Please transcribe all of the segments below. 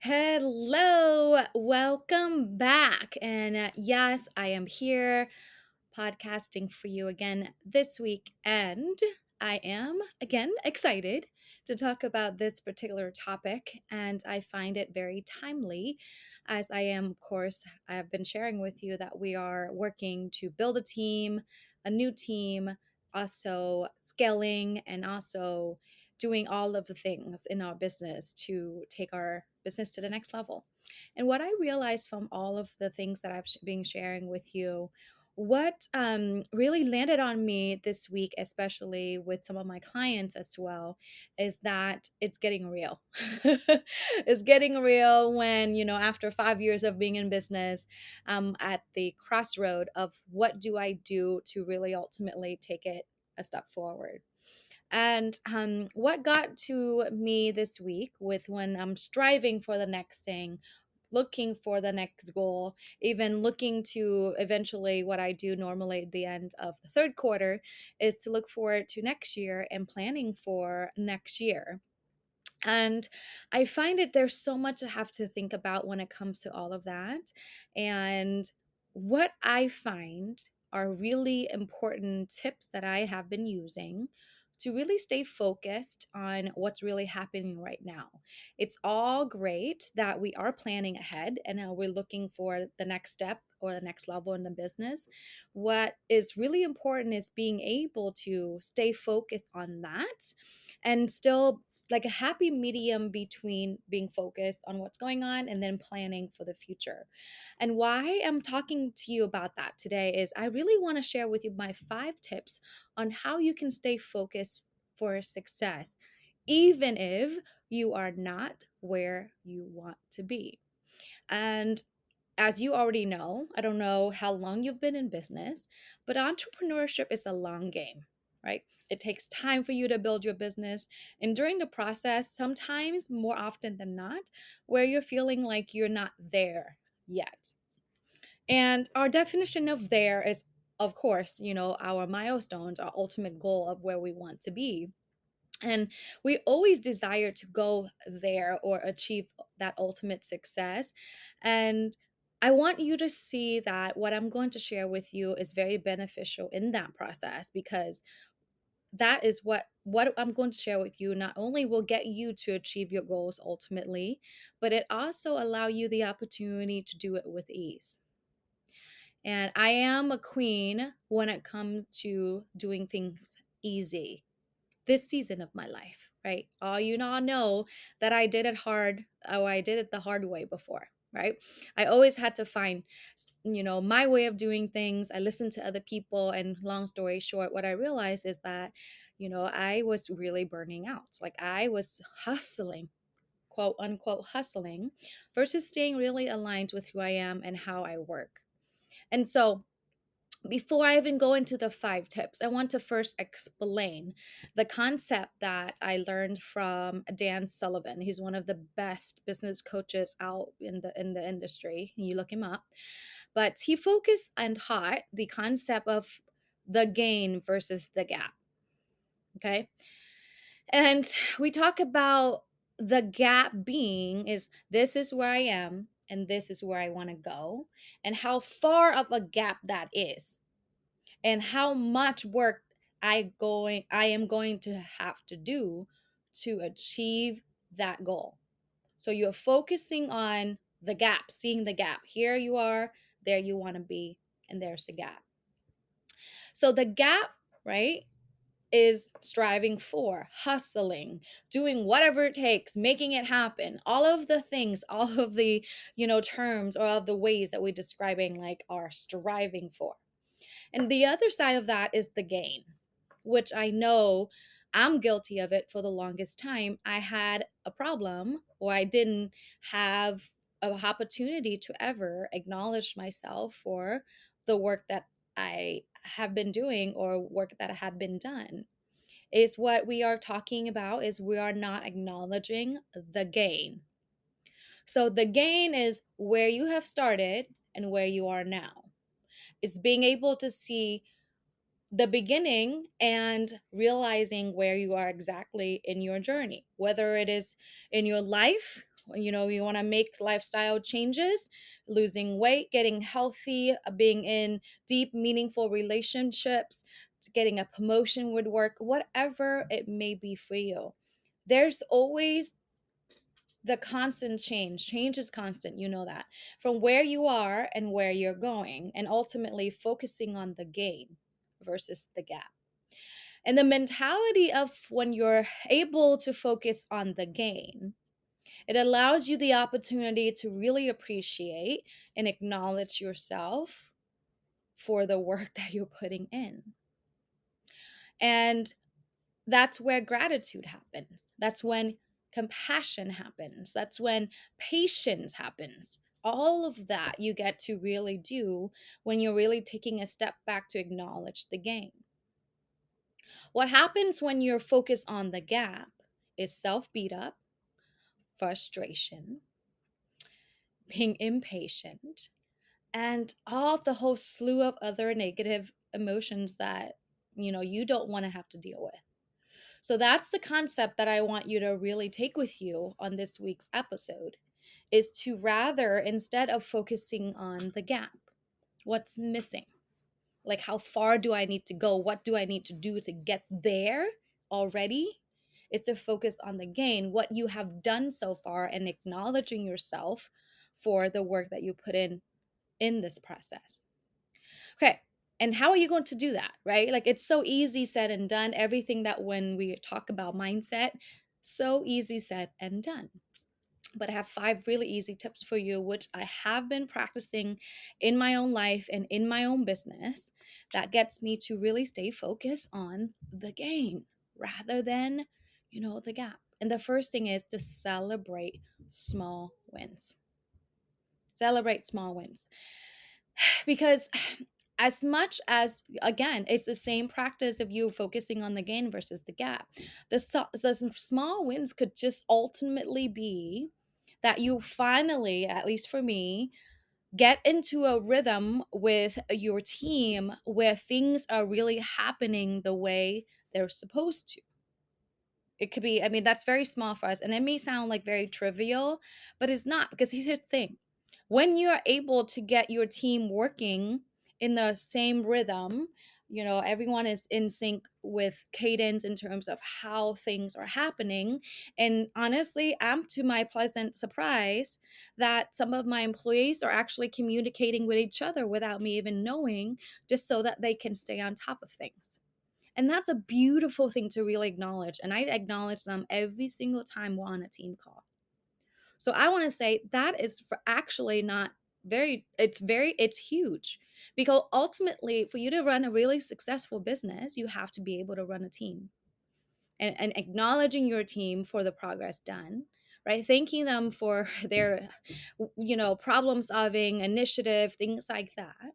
Hello, welcome back. And yes, I am here podcasting for you again this week. And I am again excited to talk about this particular topic. And I find it very timely, as I am, of course, I have been sharing with you that we are working to build a team, a new team, also scaling, and also doing all of the things in our business to take our business to the next level. And what I realized from all of the things that I've been sharing with you, what really landed on me this week, especially with some of my clients as well, is that it's getting real. It's getting real when, after 5 years of being in business, I'm at the crossroad of what do I do to really ultimately take it a step forward. And what got to me this week with when I'm striving for the next thing, looking for the next goal, even looking to eventually what I do normally at the end of the third quarter is to look forward to next year and planning for next year. And I find it there's so much I have to think about when it comes to all of that. And what I find are really important tips that I have been using to really stay focused on what's really happening right now. It's all great that we are planning ahead and now we're looking for the next step or the next level in the business. What is really important is being able to stay focused on that and still like a happy medium between being focused on what's going on and then planning for the future. And why I'm talking to you about that today is I really want to share with you my 5 tips on how you can stay focused for success, even if you are not where you want to be. And as you already know, I don't know how long you've been in business, but entrepreneurship is a long game, right? It takes time for you to build your business. And during the process, sometimes more often than not, where you're feeling like you're not there yet. And our definition of there is, of course, our milestones, our ultimate goal of where we want to be. And we always desire to go there or achieve that ultimate success. And I want you to see that what I'm going to share with you is very beneficial in that process because that is what I'm going to share with you not only will get you to achieve your goals ultimately, but it also allow you the opportunity to do it with ease. And I am a queen when it comes to doing things easy this season of my life, right? All you all know that I did it hard, or I did it the hard way before, right? I always had to find, my way of doing things. I listened to other people, and long story short, what I realized is that, I was really burning out. Like I was hustling, quote unquote hustling, versus staying really aligned with who I am and how I work. And so before I even go into the 5 tips, I want to first explain the concept that I learned from Dan Sullivan. He's one of the best business coaches out in the industry. You look him up. But he focused and taught the concept of the gain versus the gap. Okay. And we talk about the gap being is this is where I am and this is where I want to go, and how far of a gap that is and how much work I am going to have to do to achieve that goal. So you're focusing on the gap, seeing the gap. Here you are, there you want to be, and there's the gap. So the gap, right, is striving for, hustling, doing whatever it takes, making it happen. All of the things, all of the, terms or of the ways that we're describing like are striving for. And the other side of that is the gain, which I know I'm guilty of it for the longest time. I had a problem or I didn't have an opportunity to ever acknowledge myself for the work that I have been doing or work that had been done. Is what we are talking about is we are not acknowledging the gain. So the gain is where you have started and where you are now. It's being able to see the beginning and realizing where you are exactly in your journey, whether it is in your life You want to make lifestyle changes, losing weight, getting healthy, being in deep, meaningful relationships, getting a promotion would work, whatever it may be for you. There's always the constant change. Change is constant, you know that. From where you are and where you're going, and ultimately focusing on the gain versus the gap. And the mentality of when you're able to focus on the gain, it allows you the opportunity to really appreciate and acknowledge yourself for the work that you're putting in. And that's where gratitude happens. That's when compassion happens. That's when patience happens. All of that you get to really do when you're really taking a step back to acknowledge the gain. What happens when you're focused on the gap is self beat up, frustration, being impatient, and all the whole slew of other negative emotions that you don't want to have to deal with. So that's the concept that I want you to really take with you on this week's episode, is to rather, instead of focusing on the gap, what's missing, like how far do I need to go, what do I need to do to get there already, is to focus on the gain, what you have done so far, and acknowledging yourself for the work that you put in this process. Okay. And how are you going to do that, right? Like, it's so easy said and done. Everything that when we talk about mindset, so easy said and done. But I have 5 really easy tips for you, which I have been practicing in my own life and in my own business, that gets me to really stay focused on the gain rather than, the gap. And the first thing is to celebrate small wins. Celebrate small wins. Because as much as, again, it's the same practice of you focusing on the gain versus the gap, the small wins could just ultimately be that you finally, at least for me, get into a rhythm with your team where things are really happening the way they're supposed to. It could be, I mean, that's very small for us. And it may sound like very trivial, but it's not, because here's the thing. When you're able to get your team working in the same rhythm, everyone is in sync with cadence in terms of how things are happening. And honestly, I'm to my pleasant surprise that some of my employees are actually communicating with each other without me even knowing, just so that they can stay on top of things. And that's a beautiful thing to really acknowledge. And I acknowledge them every single time we're on a team call. So I want to say that is actually not it's huge, because ultimately for you to run a really successful business, you have to be able to run a team, and acknowledging your team for the progress done, right? Thanking them for their, problem solving initiative, things like that.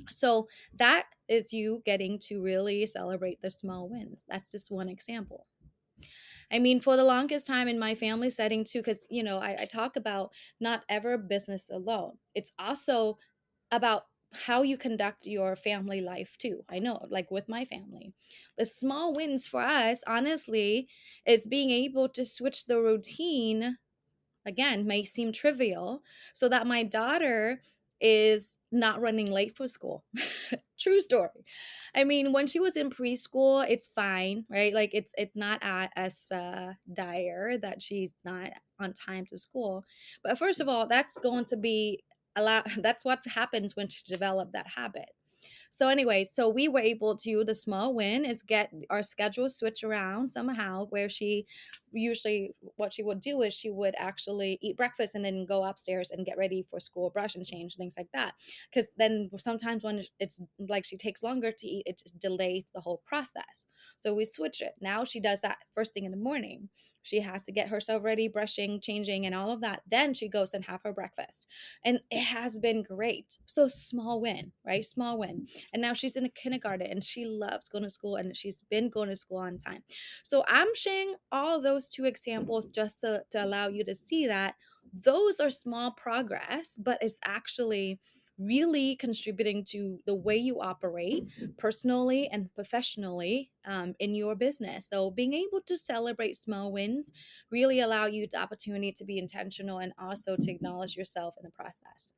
So that is you getting to really celebrate the small wins. That's just one example. I mean, for the longest time in my family setting too, because, I talk about not ever business alone. It's also about how you conduct your family life too. I know, like with my family, the small wins for us, honestly, is being able to switch the routine, again, may seem trivial, so that my daughter is not running late for school. True story. I mean, when she was in preschool, it's fine, right? Like, it's not as dire that she's not on time to school. But first of all, that's going to be a lot. That's what happens when she developed that habit. So anyway, so we were able to, the small win is get our schedule switch around somehow, where she usually, what she would do is she would actually eat breakfast and then go upstairs and get ready for school, brush and change, things like that. Because then sometimes when it's like she takes longer to eat, it delays the whole process. So we switch it. Now she does that first thing in the morning. She has to get herself ready, brushing, changing, and all of that. Then she goes and have her breakfast. And it has been great. So small win, right? Small win. And now she's in a kindergarten and she loves going to school, and she's been going to school on time. So I'm sharing all those 2 examples just to allow you to see that those are small progress, but it's actually really contributing to the way you operate personally and professionally in your business. So being able to celebrate small wins really allow you the opportunity to be intentional and also to acknowledge yourself in the process.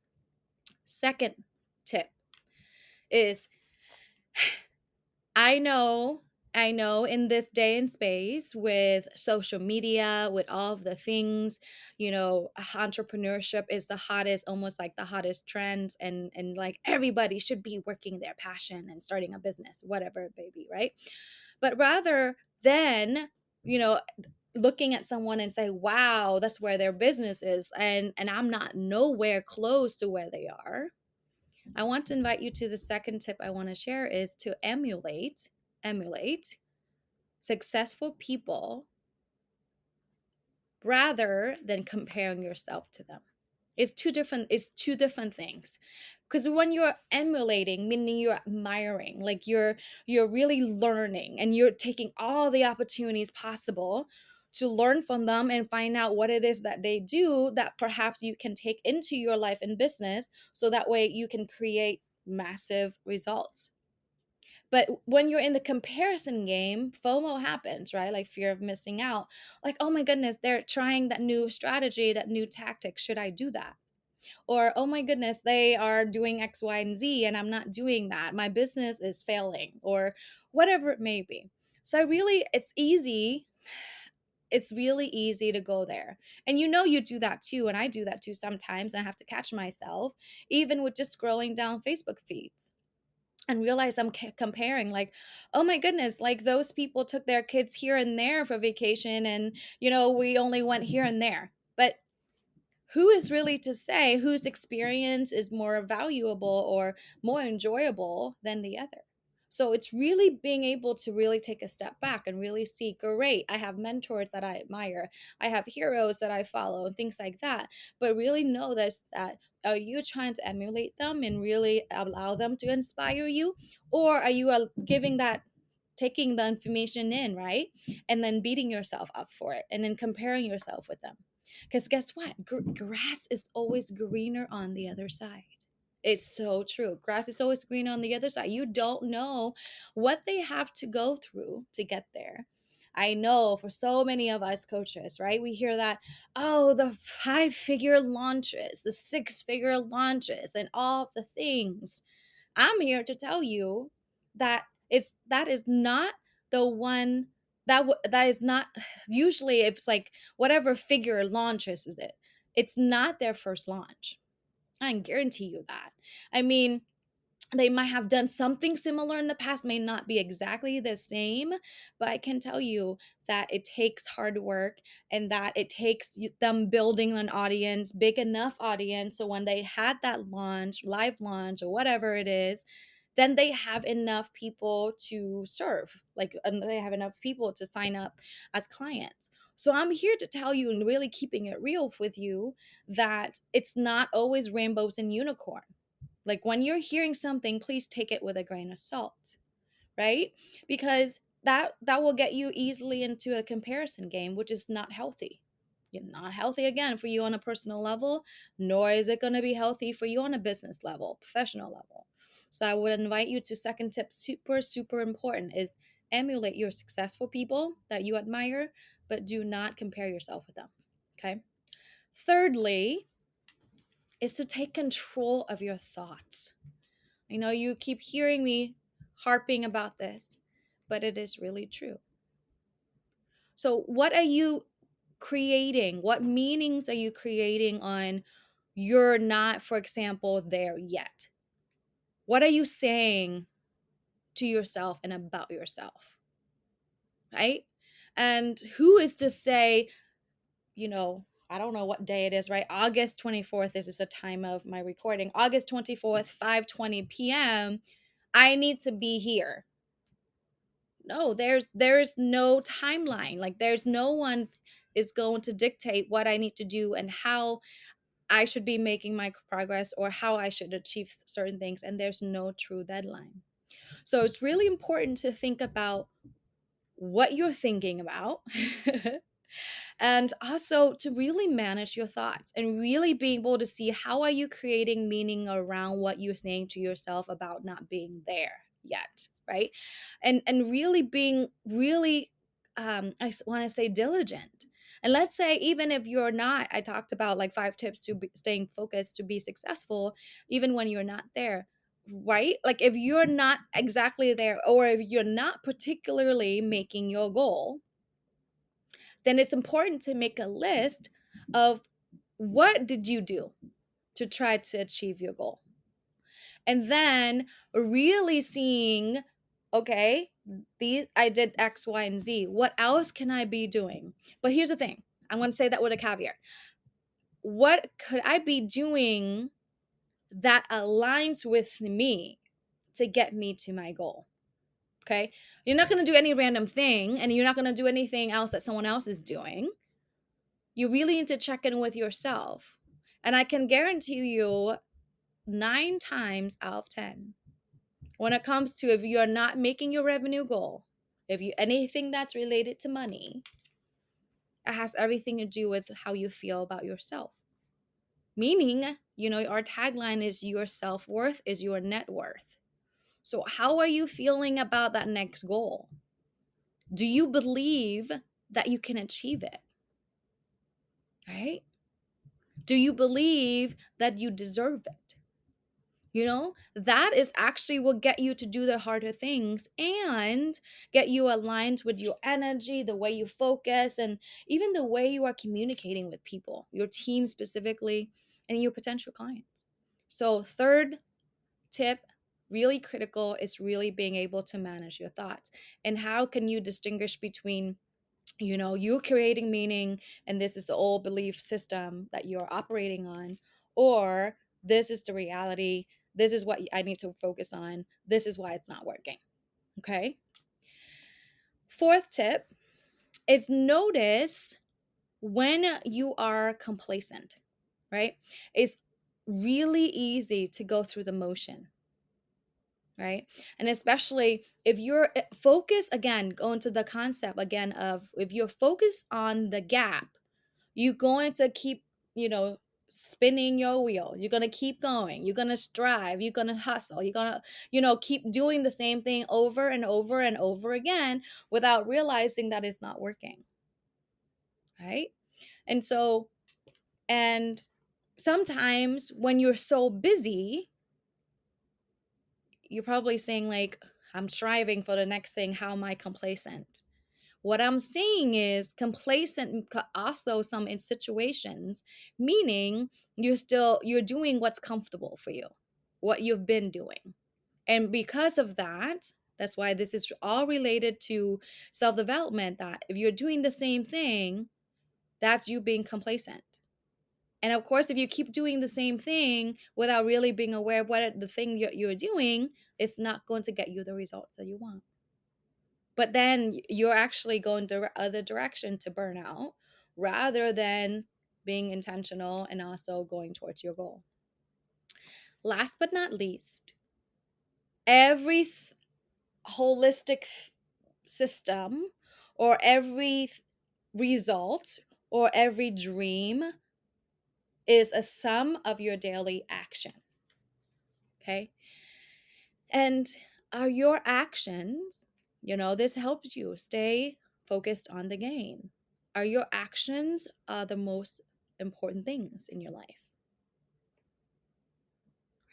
Second tip is I know, I know in this day and space with social media, with all of the things, entrepreneurship is the hottest, almost like the hottest trends, and like everybody should be working their passion and starting a business, whatever it may be, right? But rather than, you know, looking at someone and say, wow, that's where their business is, and I'm not nowhere close to where they are. I want to invite you to the second tip I want to share is to emulate successful people rather than comparing yourself to them. It's two different things. Because when you're emulating, meaning you're admiring, like you're really learning and you're taking all the opportunities possible to learn from them and find out what it is that they do that perhaps you can take into your life and business so that way you can create massive results. But when you're in the comparison game, FOMO happens, right? Like fear of missing out. Like, oh my goodness, they're trying that new strategy, that new tactic. Should I do that? Or, oh my goodness, they are doing X, Y, and Z, and I'm not doing that. My business is failing, or whatever it may be. So it's really easy to go there. And you do that too. And I do that too sometimes. And I have to catch myself, even with just scrolling down Facebook feeds and realize I'm comparing, like, oh my goodness, like those people took their kids here and there for vacation, and we only went here and there. But who is really to say whose experience is more valuable or more enjoyable than the other? So it's really being able to really take a step back and really see, great, I have mentors that I admire, I have heroes that I follow, and things like that. But really know this, that are you trying to emulate them and really allow them to inspire you? Or are you giving that, taking the information in, right? And then beating yourself up for it and then comparing yourself with them? Because guess what? Grass is always greener on the other side. It's so true. Grass is always greener on the other side. You don't know what they have to go through to get there. I know for so many of us coaches, right? We hear that, oh, the 5-figure launches, the 6-figure launches, and all of the things. I'm here to tell you that that is not the one that is not, usually it's like whatever figure launches is it. It's not their first launch. I can guarantee you that. I mean, they might have done something similar in the past, may not be exactly the same, but I can tell you that it takes hard work, and that it takes them building an audience, big enough audience, so when they had that launch, live launch, or whatever it is, then they have enough people to serve, like, and they have enough people to sign up as clients. So I'm here to tell you, and really keeping it real with you, that it's not always rainbows and unicorn. Like, when you're hearing something, please take it with a grain of salt, right? Because that will get you easily into a comparison game, which is not healthy. You're not healthy, again, for you on a personal level, nor is it going to be healthy for you on a business level, professional level. So I would invite you to second tip, super, super important, is emulate your successful people that you admire, but do not compare yourself with them. Okay. Thirdly, is to take control of your thoughts. I know you keep hearing me harping about this, but it is really true. So, what are you creating? What meanings are you creating on you're not, for example, there yet? What are you saying to yourself and about yourself? Right? And who is to say, I don't know what day it is, right? August 24th, this is the time of my recording. August 24th, 5:20 p.m. I need to be here. No, there's no timeline. Like, there's no one is going to dictate what I need to do and how I should be making my progress or how I should achieve certain things, and there's no true deadline. So it's really important to think about what you're thinking about And also to really manage your thoughts and really being able to see how are you creating meaning around what you're saying to yourself about not being there yet, right? And really being really I want to say diligent. And let's say even if you're not, I talked about like 5 tips to staying focused to be successful even when you're not there, right? Like if you're not exactly there, or if you're not particularly making your goal, then it's important to make a list of what did you do to try to achieve your goal. And then really seeing, okay, these I did X, Y, and Z. What else can I be doing? But here's the thing. I'm going to say that with a caveat. What could I be doing that aligns with me to get me to my goal? Okay? You're not going to do any random thing, and you're not going to do anything else that someone else is doing. You really need to check in with yourself. And I can guarantee you 9 times out of 10, when it comes to if you're not making your revenue goal, if you anything that's related to money, it has everything to do with how you feel about yourself. Meaning, our tagline is your self-worth is your net worth. So how are you feeling about that next goal? Do you believe that you can achieve it? Right? Do you believe that you deserve it? That is actually will get you to do the harder things and get you aligned with your energy, the way you focus, and even the way you are communicating with people, your team specifically, and your potential clients. So, third tip, really critical, is really being able to manage your thoughts. And how can you distinguish between you creating meaning and this is the old belief system that you're operating on, or this is the reality, this is what I need to focus on, this is why it's not working. Okay. Fourth tip is notice when you are complacent, right? It's really easy to go through the motion, right? And especially if you're focused, again, going to the concept again of if you're focused on the gap, you're going to keep, spinning your wheels. You're going to keep going. You're going to strive. You're going to hustle. You're going to, keep doing the same thing over and over and over again without realizing that it's not working. Right. And so, and sometimes when you're so busy, you're probably saying, like, I'm striving for the next thing. How am I complacent? What I'm saying is complacent also some in situations, meaning you're doing what's comfortable for you, what you've been doing. And because of that, that's why this is all related to self-development, that if you're doing the same thing, that's you being complacent. And of course, if you keep doing the same thing without really being aware of what the thing you're doing, it's not going to get you the results that you want. But then you're actually going the other direction to burnout rather than being intentional and also going towards your goal. Last but not least, every holistic system or every result or every dream is a sum of your daily action. Okay. And are your actions, this helps you stay focused on the gain. Are your actions the most important things in your life?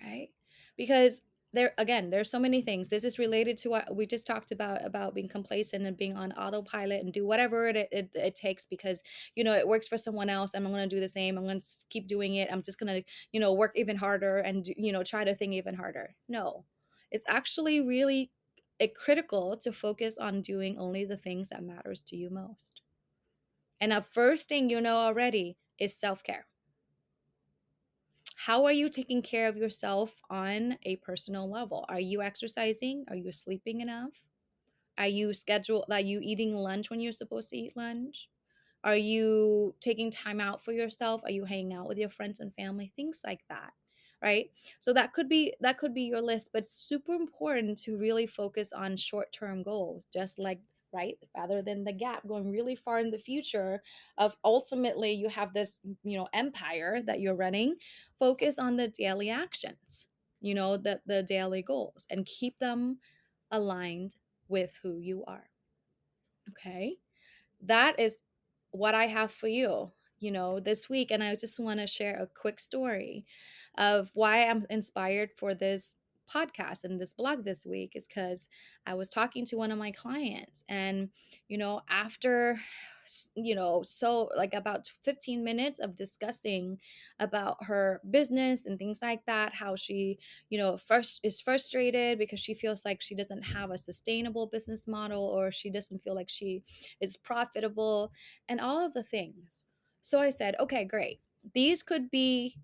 Right? Because there's so many things. This is related to what we just talked about being complacent and being on autopilot and do whatever it takes because it works for someone else. I'm going to do the same. I'm going to keep doing it. I'm just going to work even harder and try to think even harder. No, it's actually really critical to focus on doing only the things that matters to you most. And the first thing already is self-care. How are you taking care of yourself on a personal level? Are you exercising? Are you sleeping enough? Are you eating lunch when you're supposed to eat lunch? Are you taking time out for yourself? Are you hanging out with your friends and family? Things like that, right? So that could be your list, but it's super important to really focus on short-term goals, just like right? Rather than the gap going really far in the future of ultimately you have this, empire that you're running. Focus on the daily actions, the daily goals, and keep them aligned with who you are. Okay. That is what I have for you, this week. And I just want to share a quick story of why I'm inspired for this podcast and this blog this week is because I was talking to one of my clients, and, after so like about 15 minutes of discussing about her business and things like that, how she, first is frustrated because she feels like she doesn't have a sustainable business model, or she doesn't feel like she is profitable, and all of the things. So I said, okay, great. These could be,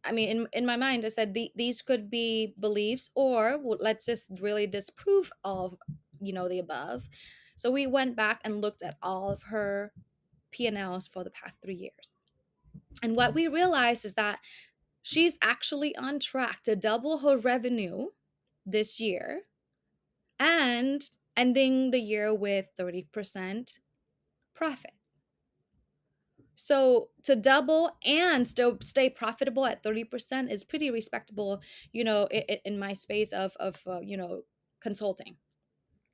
I mean, in my mind, I said these could be beliefs, or let's just really disprove all of, the above. So we went back and looked at all of her P&Ls for the past 3 years. And what we realized is that she's actually on track to double her revenue this year and ending the year with 30% profit. So to double and still stay profitable at 30% is pretty respectable, in my space of consulting,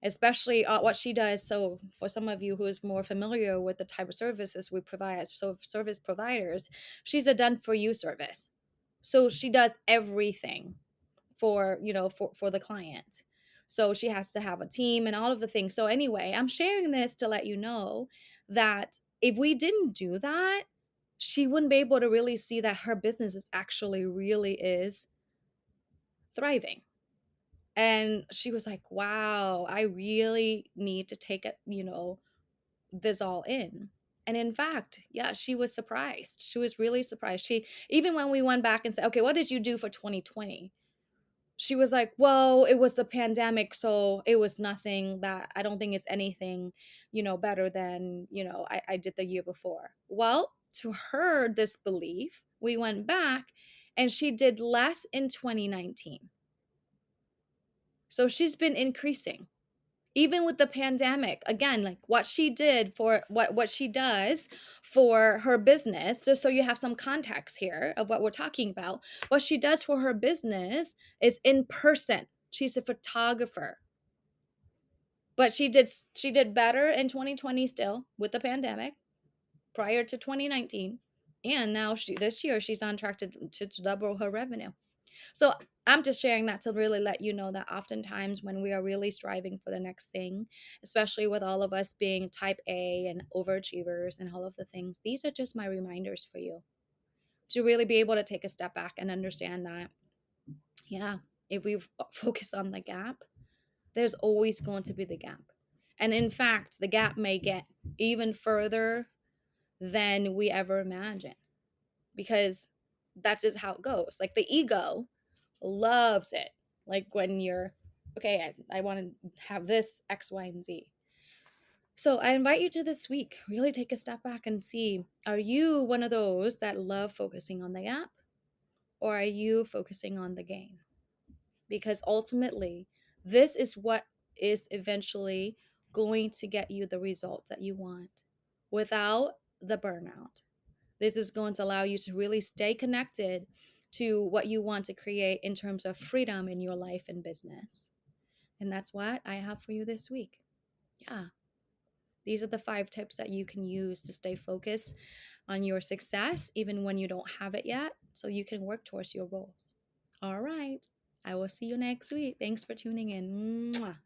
especially what she does. So for some of you who is more familiar with the type of services we provide as service providers, she's a done for you service. So she does everything for the client. So she has to have a team and all of the things. So anyway, I'm sharing this to let you know that if we didn't do that, she wouldn't be able to really see that her business is actually really is thriving. And she was like, wow, I really need to take it, this all in. And in fact, yeah, she was surprised. She was really surprised. Even when we went back and said, okay, what did you do for 2020? She was like, well, it was the pandemic, so it was nothing that I don't think it's anything, better than, I did the year before. Well, to her disbelief, we went back and she did less in 2019. So she's been increasing. Even with the pandemic, again, like what she did for what she does for her business, just so you have some context here of what we're talking about. What she does for her business is in person. She's a photographer. But she did better in 2020 still with the pandemic prior to 2019. And now this year she's on track to double her revenue. So I'm just sharing that to really let you know that oftentimes when we are really striving for the next thing, especially with all of us being type A and overachievers and all of the things, these are just my reminders for you to really be able to take a step back and understand that, yeah, if we focus on the gap, there's always going to be the gap. And in fact, the gap may get even further than we ever imagined, because that's just how it goes. Like the ego loves it. Like when you're, okay, I want to have this X, Y, and Z. So I invite you to this week, really take a step back and see, are you one of those that love focusing on the gap, or are you focusing on the gain? Because ultimately, this is what is eventually going to get you the results that you want without the burnout. This is going to allow you to really stay connected to what you want to create in terms of freedom in your life and business. And that's what I have for you this week. Yeah. These are the 5 tips that you can use to stay focused on your success, even when you don't have it yet, so you can work towards your goals. All right. I will see you next week. Thanks for tuning in. Mwah.